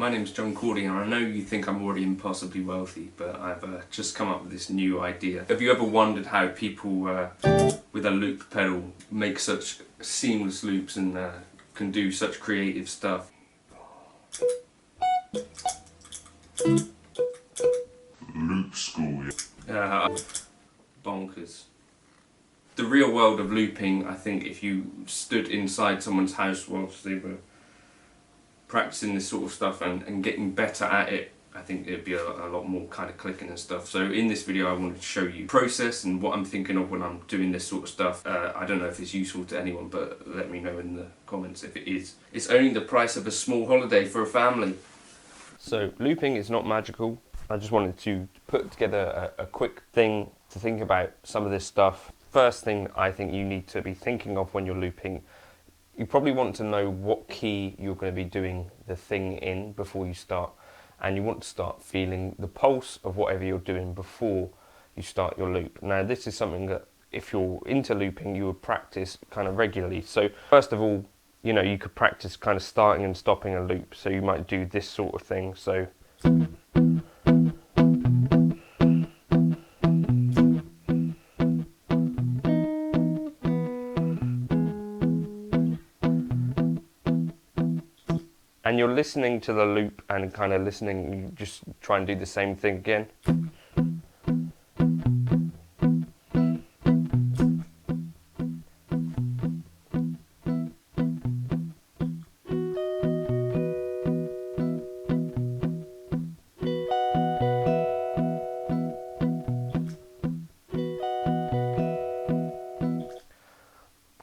My name's John Cordy, and I know you think I'm already impossibly wealthy, but I've just come up with this new idea. Have you ever wondered how people with a loop pedal make such seamless loops and can do such creative stuff? Loop school. Bonkers. The real world of looping, I think if you stood inside someone's house whilst they were practicing this sort of stuff and getting better at it, I think it'd be a lot more kind of clicking and stuff. So in this video I wanted to show you process and what I'm thinking of when I'm doing this sort of stuff. I don't know if it's useful to anyone, but let me know in the comments if it is. It's only the price of a small holiday for a family. So looping is not magical. I just wanted to put together a quick thing to think about some of this stuff. First thing I think you need to be thinking of when you're looping, you probably want to know what key you're going to be doing the thing in before you start, and you want to start feeling the pulse of whatever you're doing before you start your loop. Now this is something that if you're into looping you would practice kind of regularly. So first of all, you know, you could practice kind of starting and stopping a loop. So you might do this sort of thing. So and you're listening to the loop and kind of listening, you just try and do the same thing again.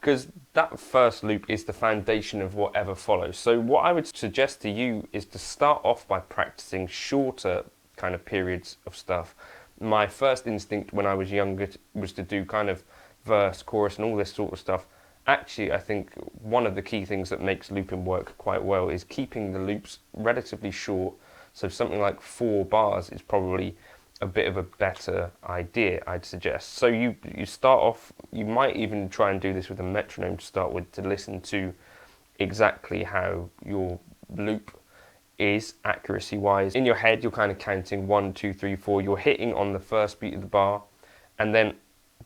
Because that first loop is the foundation of whatever follows. So what I would suggest to you is to start off by practicing shorter kind of periods of stuff. My first instinct when I was younger was to do kind of verse, chorus and all this sort of stuff. Actually, I think one of the key things that makes looping work quite well is keeping the loops relatively short. So something like 4 bars is probably a bit of a better idea, I'd suggest. So you start off, you might even try and do this with a metronome to start with, to listen to exactly how your loop is accuracy wise. In your head you're kind of counting 1, 2, 3, 4, you're hitting on the first beat of the bar, and then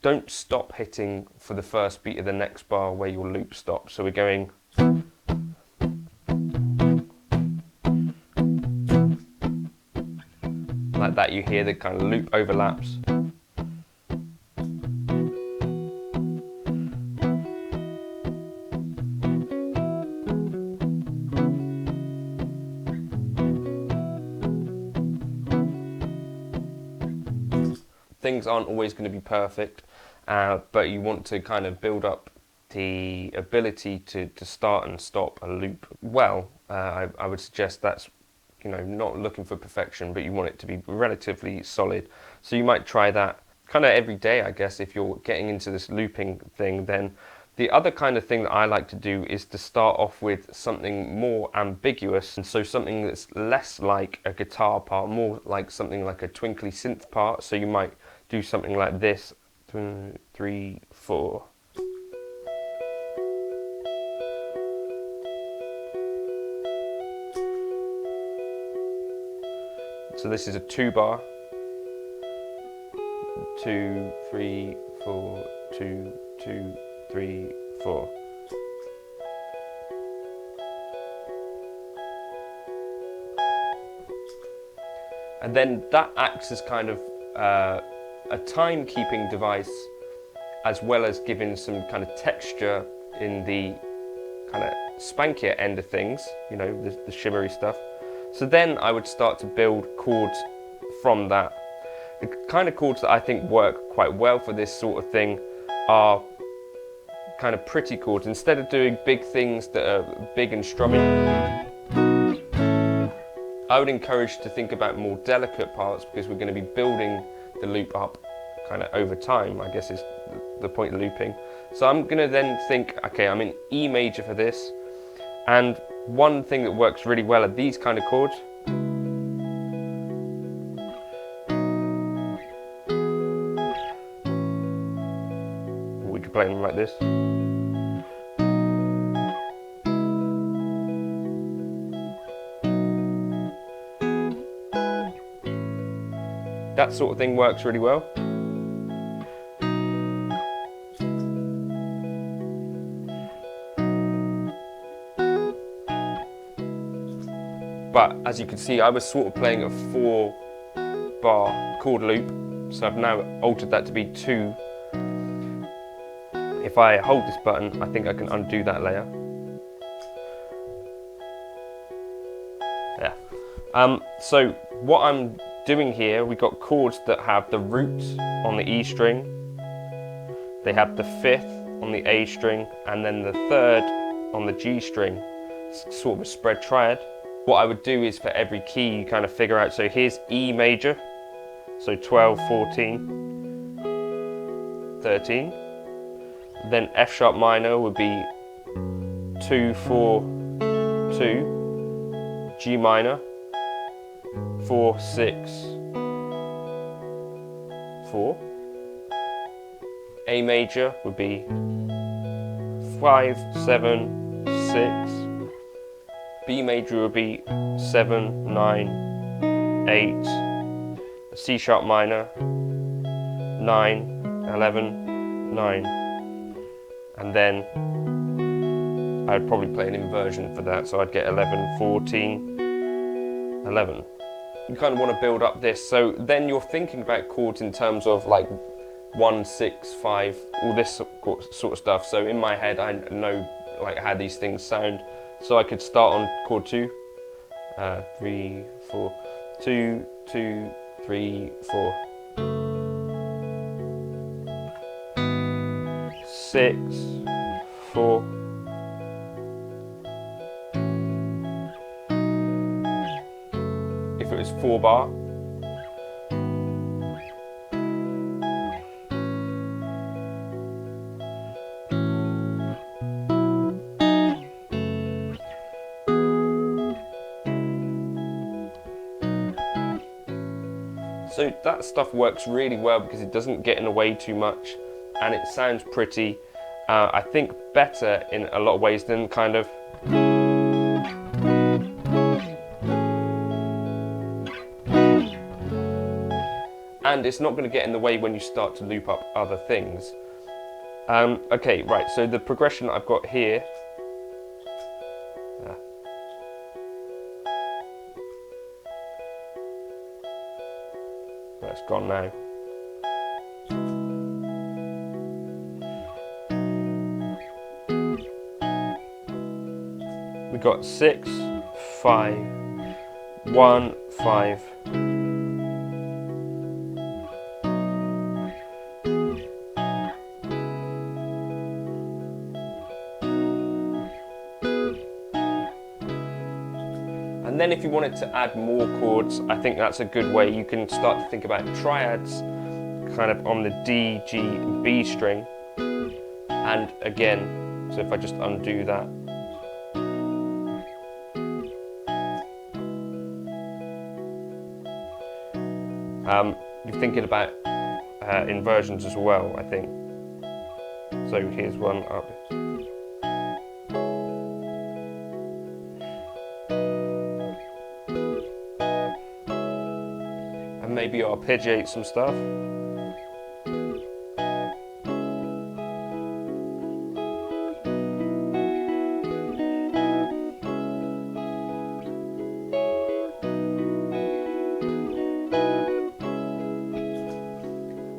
don't stop hitting for the first beat of the next bar where your loop stops. So we're going like that. You hear the kind of loop overlaps. Things aren't always going to be perfect, but you want to kind of build up the ability to start and stop a loop well. I would suggest that's, you know, not looking for perfection, but you want it to be relatively solid. So you might try that kind of every day, I guess, if you're getting into this looping thing. Then the other kind of thing that I like to do is to start off with something more ambiguous, and so something that's less like a guitar part, more like something like a twinkly synth part. So you might do something like this, 2, 3, 4. So this is a 2 bar, 2, 3, 4, 2, 2, 3, 4. And then that acts as kind of a timekeeping device, as well as giving some kind of texture in the kind of spankier end of things, you know, the shimmery stuff. So then I would start to build chords from that. The kind of chords that I think work quite well for this sort of thing are kind of pretty chords. Instead of doing big things that are big and strumming, I would encourage to think about more delicate parts, because we're going to be building the loop up kind of over time, I guess is the point of looping. So I'm going to then think, okay, I'm in E major for this, and one thing that works really well are these kind of chords. We could play them like this. That sort of thing works really well. But as you can see, I was sort of playing a 4-bar chord loop, so I've now altered that to be 2. If I hold this button, I think I can undo that layer. Yeah. So what I'm doing here, we've got chords that have the root on the E string, they have the 5th on the A string, and then the 3rd on the G string. It's sort of a spread triad. What I would do is for every key you kind of figure out, so here's E major, so 12, 14, 13. Then F sharp minor would be 2, 4, 2. G minor, 4, 6, 4. A major would be 5, 7, 6. B major would be 7, 9, 8. C sharp minor, 9, 11, 9. And then I'd probably play an inversion for that, so I'd get 11, 14, 11. You kind of want to build up this, so then you're thinking about chords in terms of like 1, 6, 5, all this sort of stuff. So in my head I know like how these things sound. So I could start on chord 2, 3, 4, 2, 2, 3, 4, 6, 4. If it was 4-bar, so that stuff works really well because it doesn't get in the way too much and it sounds pretty, I think better in a lot of ways than kind of and it's not going to get in the way when you start to loop up other things. Okay, right, so the progression I've got here, that's gone now. We got 6, 5, 1, 5. And then if you wanted to add more chords, I think that's a good way. You can start to think about triads kind of on the D, G, and B string. And again, so if I just undo that. You're thinking about inversions as well, I think. So here's one up. And maybe arpeggiate some stuff.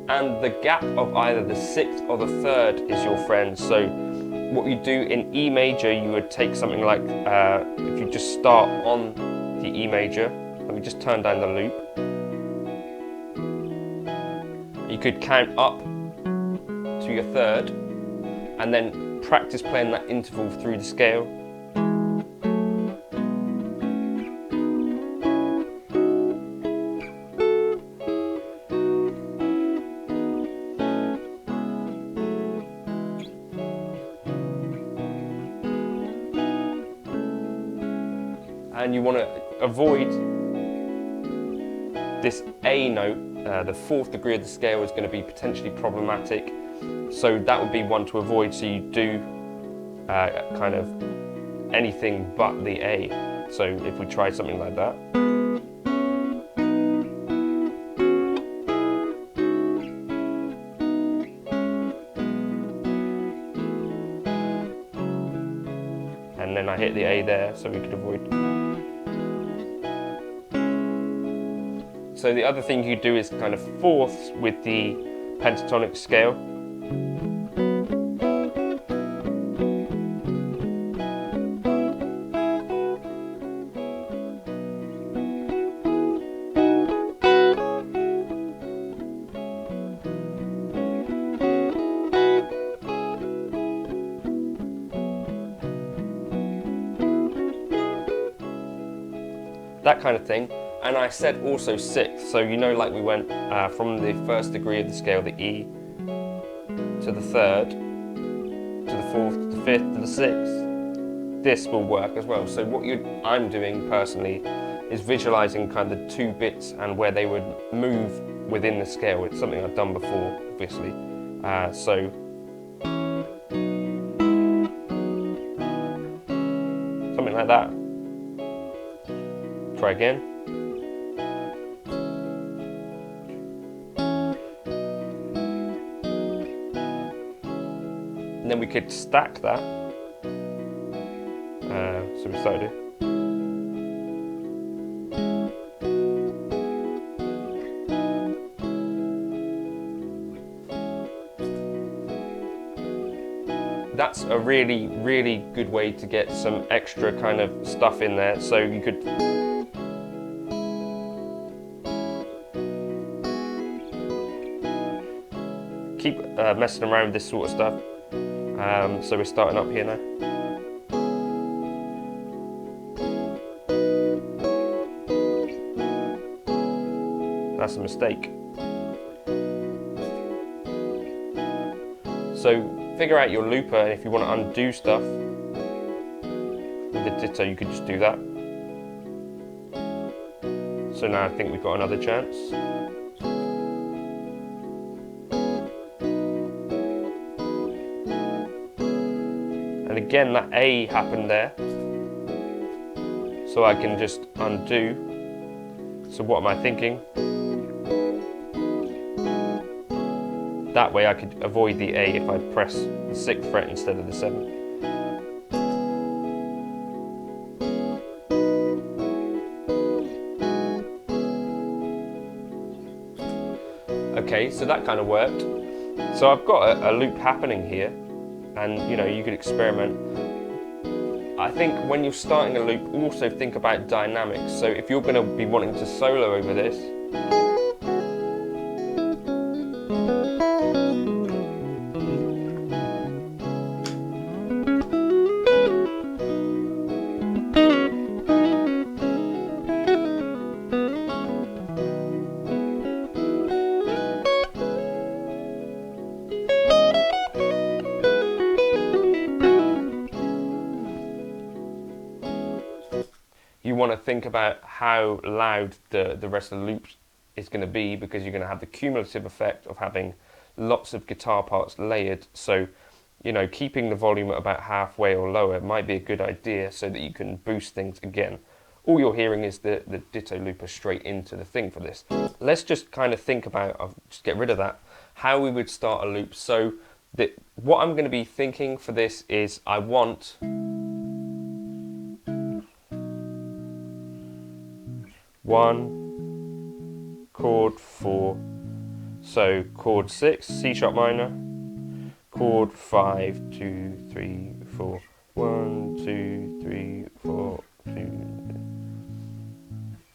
And the gap of either the 6th or the 3rd is your friend. So what you do in E major, you would take something like, if you just start on the E major, let me just turn down the loop. You could count up to your 3rd and then practice playing that interval through the scale. And you want to avoid this A note, the 4th degree of the scale is going to be potentially problematic. So that would be one to avoid, so you do kind of anything but the A. So if we try something like that. hit the A there, so we could avoid. So the other thing you do is kind of fourths with the pentatonic scale. That kind of thing. And I said also sixth, so you know, like we went from the first degree of the scale, the E, to the third, to the fourth, to the fifth, to the sixth. This will work as well. So what I'm doing personally is visualizing kind of the two bits and where they would move within the scale. It's something I've done before, obviously. So something like that. Try again. And then we could stack that. So we started it. That's a really, really good way to get some extra kind of stuff in there. So you could keep messing around with this sort of stuff. So we're starting up here now. That's a mistake. So figure out your looper, and if you want to undo stuff with the ditto, you could just do that. So now I think we've got another chance. And again, that A happened there. So I can just undo. So what am I thinking? That way I could avoid the A if I press the 6th fret instead of the 7th. Okay, so that kind of worked. So I've got a loop happening here, and you know, you could experiment. I think when you're starting a loop, also think about dynamics. So if you're going to be wanting to solo over this, you want to think about how loud the rest of the loop is going to be, because you're going to have the cumulative effect of having lots of guitar parts layered. So, you know, keeping the volume at about halfway or lower might be a good idea so that you can boost things again. All you're hearing is the ditto looper straight into the thing for this. Let's just kind of think about, I'll just get rid of that, how we would start a loop. So what I'm going to be thinking for this is I want one, chord 4, so chord 6, C sharp minor, chord 5, 2, 3, 4, 1, 2, 3, 4, 2.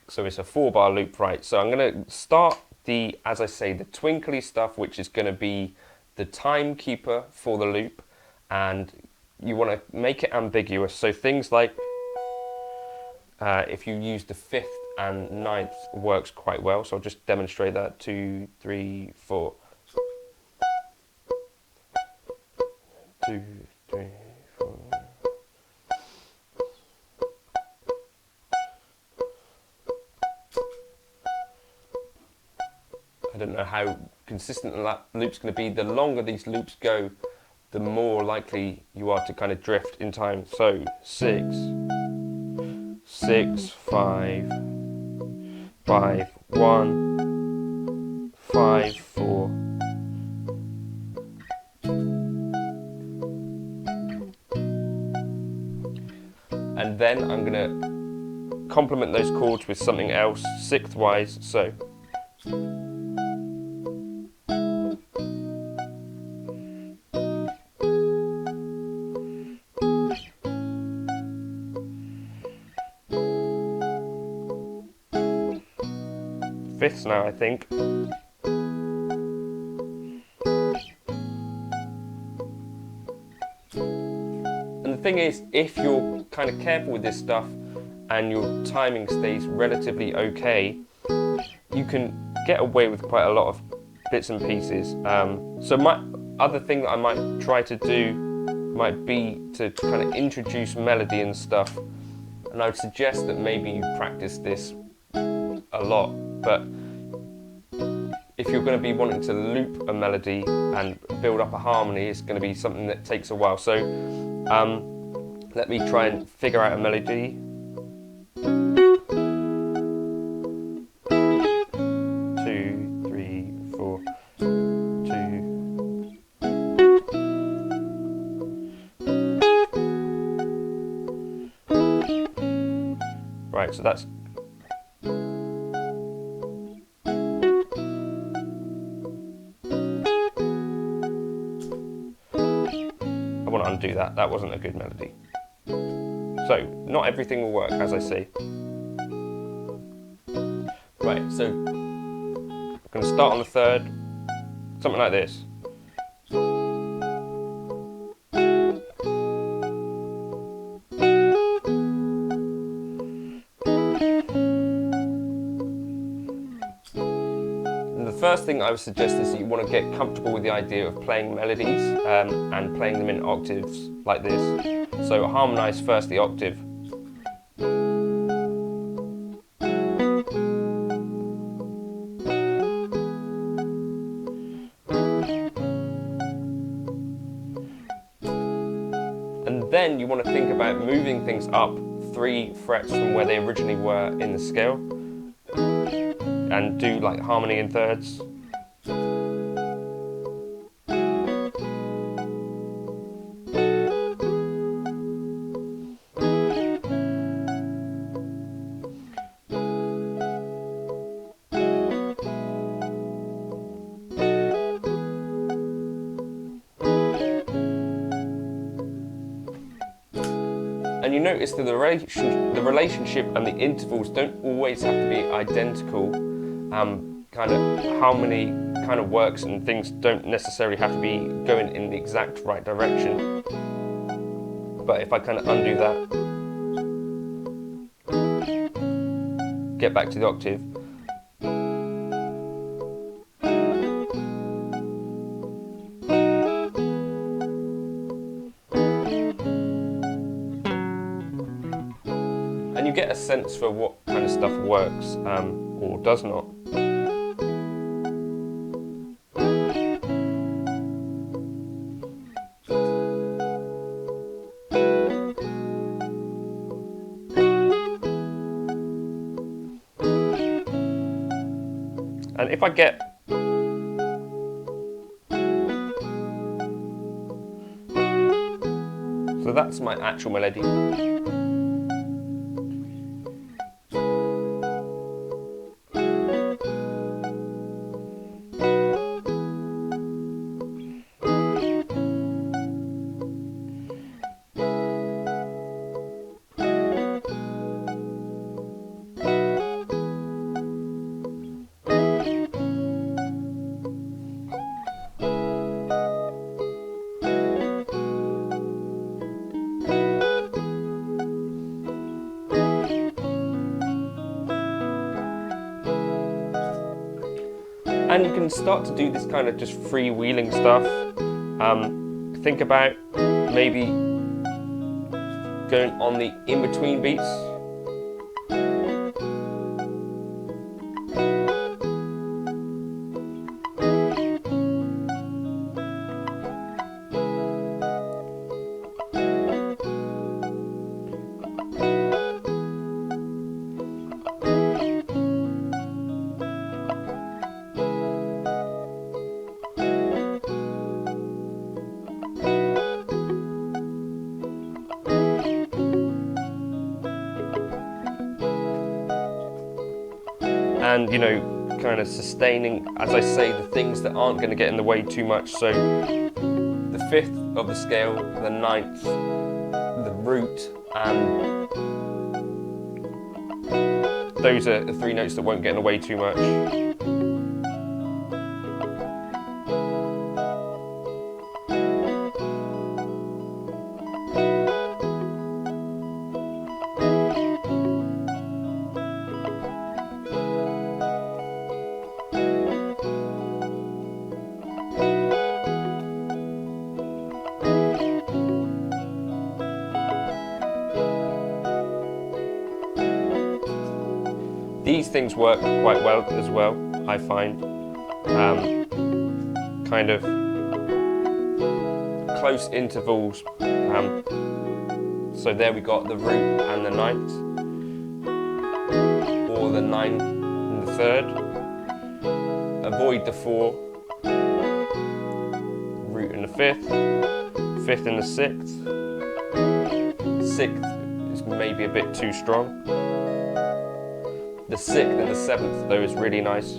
So it's a 4-bar loop, right? So I'm going to start the, as I say, the twinkly stuff, which is going to be the timekeeper for the loop, and you want to make it ambiguous. So things like if you use the 5th and 9th works quite well. So I'll just demonstrate that. 2, 3, 4. 2, 3, 4. I don't know how consistent that loop's going to be. The longer these loops go, the more likely you are to kind of drift in time. So 6, 6, 5, 5, 1, 5, 4. then I'm going to complement those chords with something else, sixth wise, so. Fifths now, I think. And the thing is, if you're kind of careful with this stuff and your timing stays relatively okay, you can get away with quite a lot of bits and pieces. So my other thing that I might try to do might be to kind of introduce melody and stuff. And I would suggest that maybe you practice this a lot, but if you're going to be wanting to loop a melody and build up a harmony, it's going to be something that takes a while. So let me try and figure out a melody. 2, 3, 4, 2. Right, so that's. I want to undo that. That wasn't a good melody. So, not everything will work, as I say. Right, so I'm going to start on the third, something like this. And the first thing I would suggest is that you want to get comfortable with the idea of playing melodies and playing them in octaves like this. So harmonise first the octave. And then you want to think about moving things up 3 frets from where they originally were in the scale and do like harmony in thirds. And you notice that the relationship and the intervals don't always have to be identical. Kind of harmony kind of works, and things don't necessarily have to be going in the exact right direction. But if I kind of undo that, get back to the octave. And you get a sense for what kind of stuff works or does not. And if I get so that's my actual melody. And you can start to do this kind of just freewheeling stuff. Think about maybe going on the in-between beats. and, you know, kind of sustaining, as I say, the things that aren't going to get in the way too much. So the 5th of the scale, the 9th, the root, and those are the 3 notes that won't get in the way too much. These things work quite well as well, I find. Kind of close intervals. So there we got the root and the 9th, or the 9 and the 3rd. Avoid the 4, root and the 5th, 5th and the 6th. 6th is maybe a bit too strong. The 6th and the 7th, though, is really nice.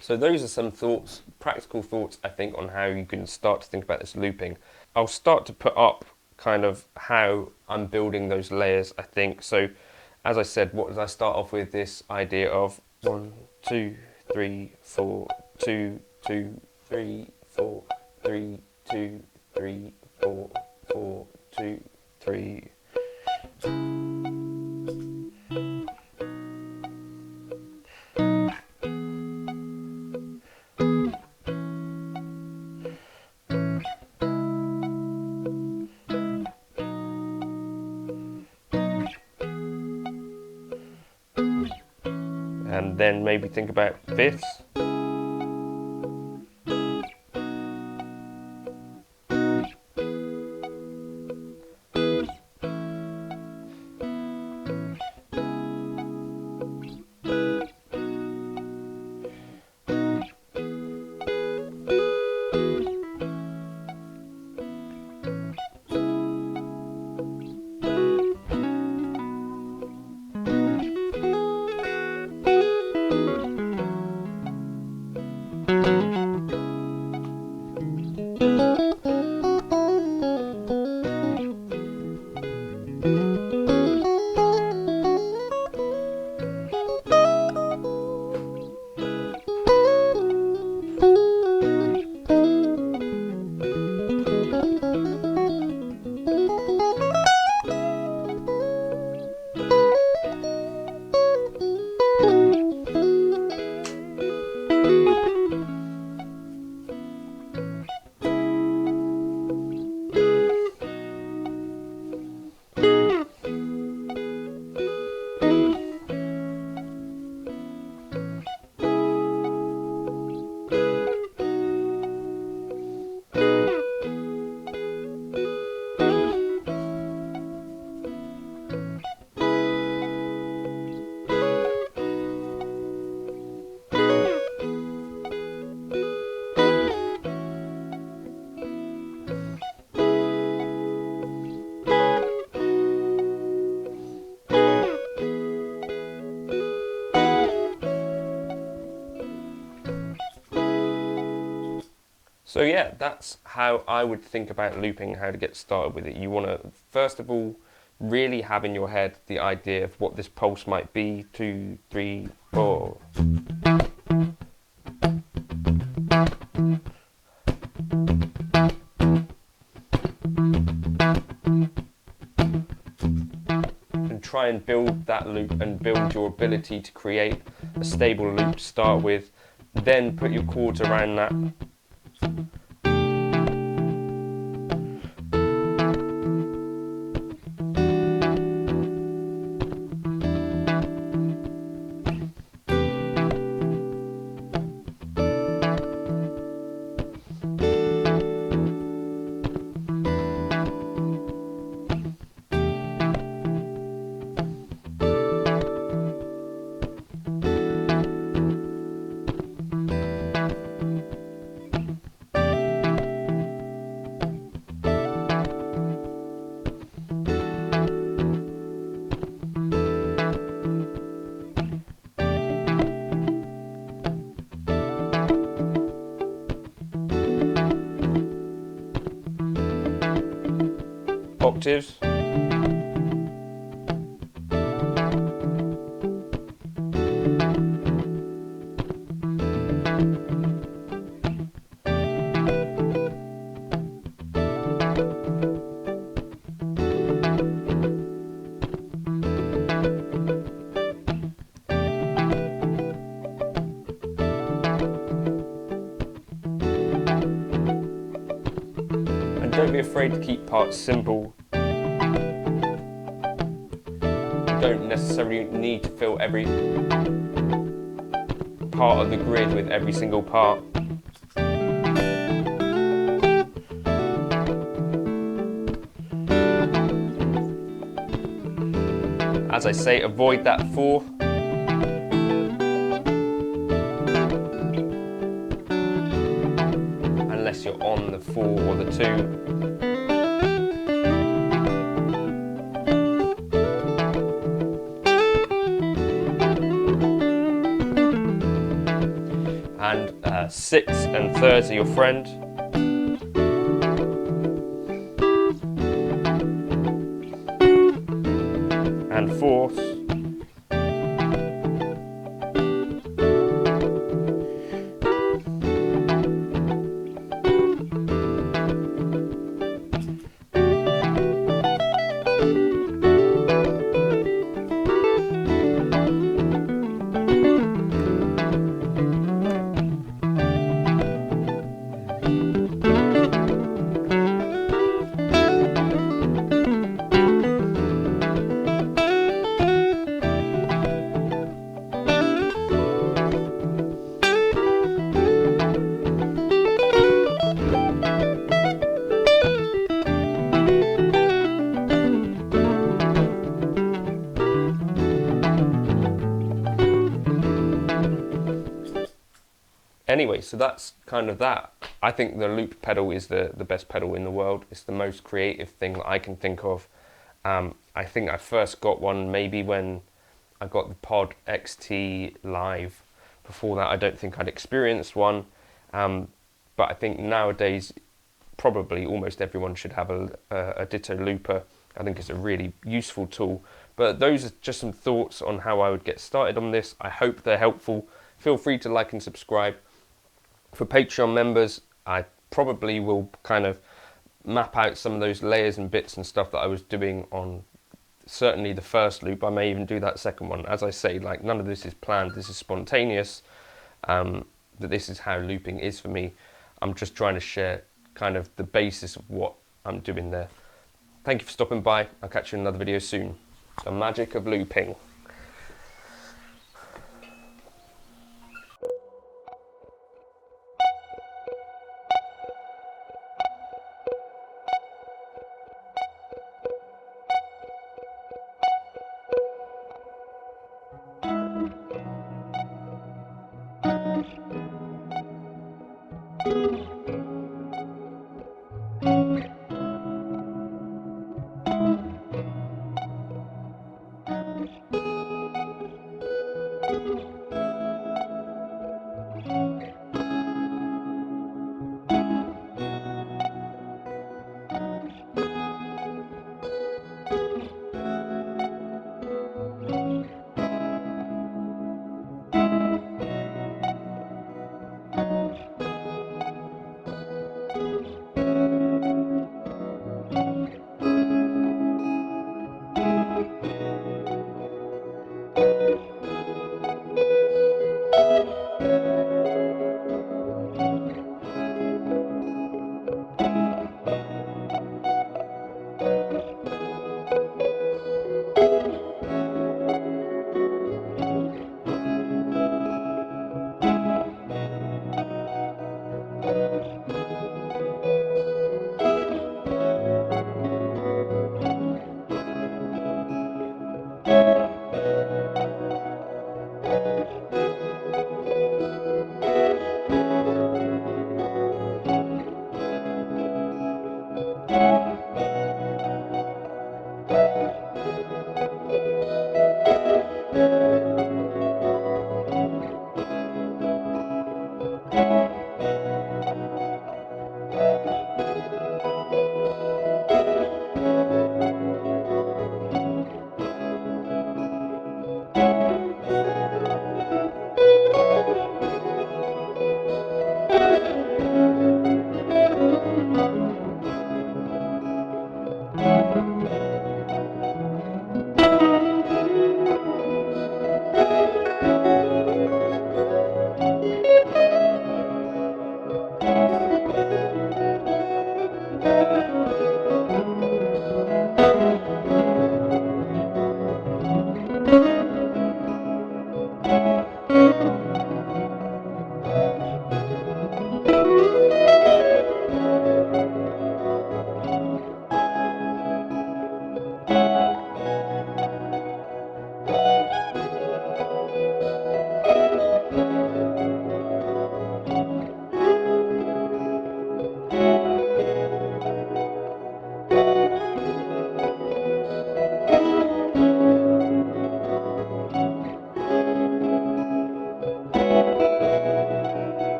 So those are some thoughts, practical thoughts, I think, on how you can start to think about this looping. I'll start to put up kind of how I'm building those layers, I think. So as I said, what did I start off with? This idea of 1, 2, 3, 4, 2, 2, 3, 4, 3, 2, 3, 4, 4, 2, 3. And then maybe think about fifths. So yeah, that's how I would think about looping, how to get started with it. You want to, first of all, really have in your head the idea of what this pulse might be, 2, 3, 4. And try and build that loop and build your ability to create a stable loop to start with. Then put your chords around that. octaves. Don't be afraid to keep parts simple. You don't necessarily need to fill every part of the grid with every single part. As I say, avoid that 4. Unless you're on the 4 or the 2. And 6 and 3rds are your friend. And 4ths. Anyway, so that's kind of that. I think the loop pedal is the best pedal in the world. It's the most creative thing that I can think of. I think I first got one maybe when I got the Pod XT Live. Before that, I don't think I'd experienced one. But I think nowadays, probably almost everyone should have a Ditto looper. I think it's a really useful tool. But those are just some thoughts on how I would get started on this. I hope they're helpful. Feel free to like and subscribe. For Patreon members, I probably will kind of map out some of those layers and bits and stuff that I was doing on certainly the first loop. I may even do that second one. As I say, like, none of this is planned, this is spontaneous, that this is how looping is for me. I'm just trying to share kind of the basis of what I'm doing there. Thank you for stopping by. I'll catch you in another video soon. The magic of looping.